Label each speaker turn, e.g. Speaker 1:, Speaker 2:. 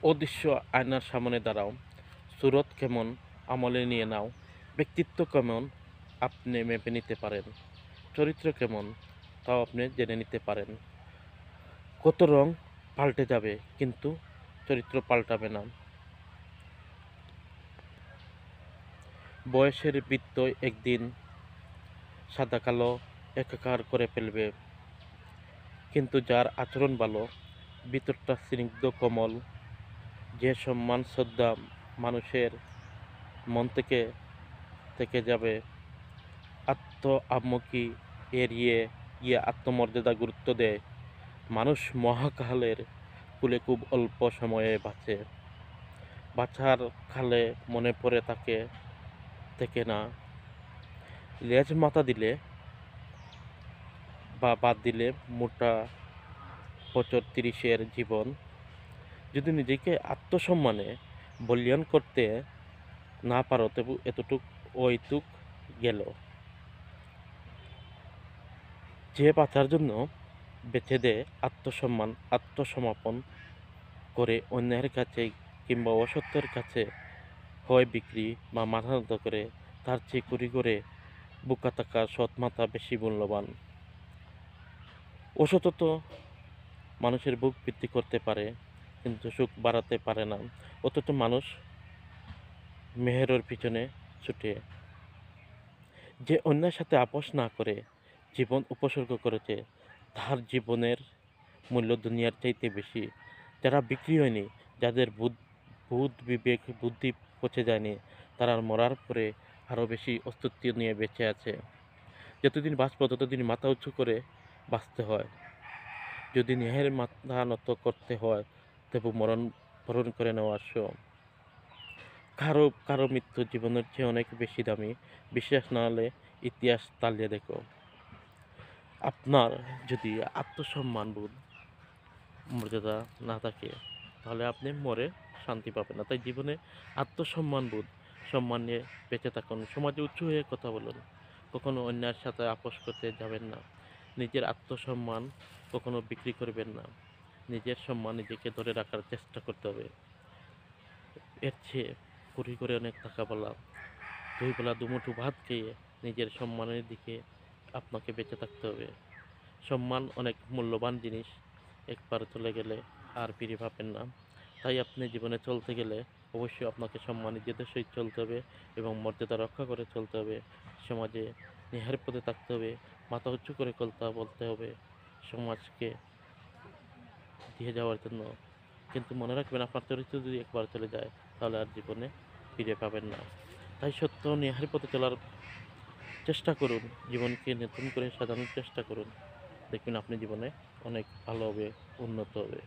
Speaker 1: অদৃশ্য আয়নার সামনে দাঁড়াও, সুরত কেমন আমলে নিয়ে নাও, ব্যক্তিত্ব কেমন আপনি মেপে নিতে পারেন, চরিত্র কেমন তাও আপনি জেনে নিতে পারেন। কত রং পাল্টে যাবে কিন্তু চরিত্র পাল্টাবে না। বয়সের বৃত্ত একদিন সাদা কালো একাকার করে ফেলবে, কিন্তু যার আচরণ ভালো, ভিতরটা স্নিগ্ধ কোমল, যে সম্মান শ্রদ্ধা মানুষের মন থেকে থেকে যাবে, আত্ম আত্মকি এড়িয়ে গিয়ে আত্মমর্যাদা গুরুত্ব দেয়, মানুষ মহাকালের কুলে খুব অল্প সময়ে বাঁচে। বাছার খালে মনে পড়ে তাকে থেকে না, লেজ মাথা দিলে বা বাদ দিলে মোটা বছর ৩০-এর জীবন। যদি নিজেকে আত্মসম্মানে বলীয়ান করতে না পারো তবু এতটুক ওইটুক গেল। যে বাঁচার জন্য বেছে দেয় আত্মসম্মান, আত্মসমর্পণ করে অন্যের কাছে কিংবা অসত্যের কাছে হয় বিক্রি বা মাথা নত করে, তার চেয়ে কুড়ি করে বুকা থাকা সৎ মাথা বেশি মূল্যবান। অসতত মানুষের বুক বৃদ্ধি করতে পারে কিন্তু সুখ বাড়াতে পারে না, অথচ মানুষ মেহেরের পিছনে ছুটে। যে অন্যের সাথে আপোষ না করে জীবন উপসর্গ করেছে, তার জীবনের মূল্য দুনিয়ার চাইতে বেশি। যারা বিক্রি হয়নি, যাদের বুধ বিবেক বুদ্ধি পচে যায়নি, তারা মরার পরে আরও বেশি অস্তিত্ব নিয়ে বেঁচে আছে। যতদিন বাঁচবো ততদিন মাথা উঁচু করে বাঁচতে হয়। যদি ন্যায়ের মাথা নত করতে হয় তবু বরণ করে নেওয়ার কারো কারো মৃত্যু জীবনের চেয়ে অনেক বেশি দামি। বিশ্বাস না হলে ইতিহাস তালিয়ে দেখো। আপনার যদি আত্মসম্মানবোধ মর্যাদা না থাকে তাহলে আপনি মরে শান্তি পাবেন না। তাই জীবনে আত্মসম্মানবোধ সম্মান নিয়ে বেঁচে থাকুন। সমাজে উঁচু হয়ে কথা বলুন, কখনো অন্যের সাথে আপোষ করতে যাবেন না। নিজের আত্মসম্মান কখনো বিক্রি করবেন না। নিজের সম্মান নিজেকে ধরে রাখার চেষ্টা করতে হবে। এর চেয়ে কুড়ি করে অনেক টাকা বলা, দুই বেলা দুমুঠো ভাত খেয়ে নিজের সম্মানের দিকে আপনাকে বেঁচে থাকতে হবে। সম্মান অনেক মূল্যবান জিনিস, একবার চলে গেলে আর ফিরে পাবেন না। তাই আপনি জীবনে চলতে গেলে অবশ্যই আপনাকে সম্মান নিজেদের সহিত চলতে হবে এবং মর্যাদা রক্ষা করে চলতে হবে। সমাজে ন্যায়ের পথে থাকতে হবে, মাথা উঁচু করে কথা বলতে হবে সমাজকে দিয়ে যাওয়ার জন্য। কিন্তু মনে রাখবেন, আপনার চরিত্র যদি একবার চলে যায় তাহলে আর জীবনে ফিরে পাবেন না। তাই সত্য ন্যায়ের পথে চলার চেষ্টা করুন, জীবনকে নতুন করে সাজানোর চেষ্টা করুন। দেখবেন আপনি জীবনে অনেক ভালো হবে, উন্নত হবে।